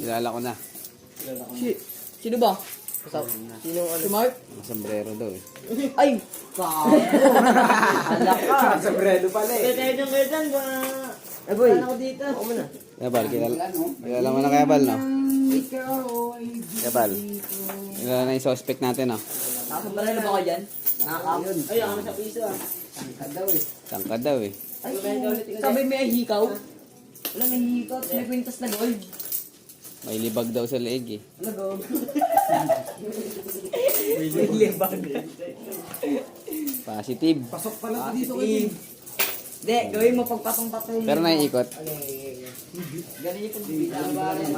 Kilala ko na. Sino ba? Sino ano? Si Mark? Ang sombrero daw eh. Ay! Kago! Alak ka! Sombrero pala eh. Kaya dyan ba? Eh boy, ako dito. Ako muna. Kaya kilala mo na kaya Bal, no? Kaya Bal, kilala na yung suspect natin, no? Nakasambara na ba kayo dyan? Nakakap. Ay, ako na sa piso ah. Tangkad daw eh. Ay, sabi may hikaw. Wala may hikaw. May kwintas na gold. May libag daw sa leeg eh. Ano gold? May libag. Positive. Pasok pala dito kayo. Hindi, gawin mo pagpatong-patong. Pero naiikot. Ganun yung pagbilabaran.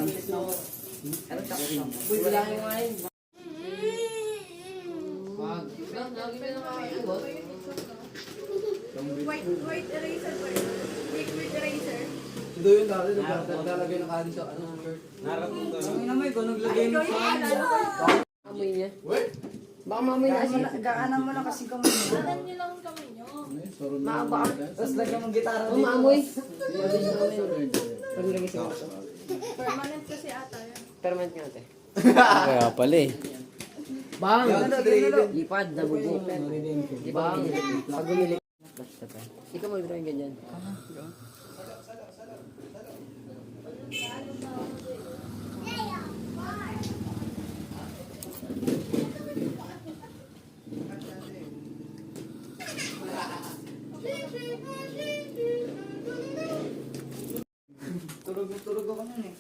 Ano tapos? Uy, wala yung ngayon. White eraser ba yun? Liquid eraser. Ito yung dati, naglalagay ng kadi sa ano, shirt. Ang naman, ikaw naglagay mo sa amoy niya. Wait! Baka mamoy na kasi. Gaanan mo lang kasi kamay mo. Gaanan niyo lang kamay niyo. Maaba. Tapos lagyan mong gitara dito. Maamoy. Paglagay sa kaso. Permanent kasi ata yan. Permanent nga ate. Kaya pala eh. Bang! Lipad, nabubo. Bang! Pag bumili. Basta pa. Ikaw mag-drawing ganyan. Tulog ako nun eh.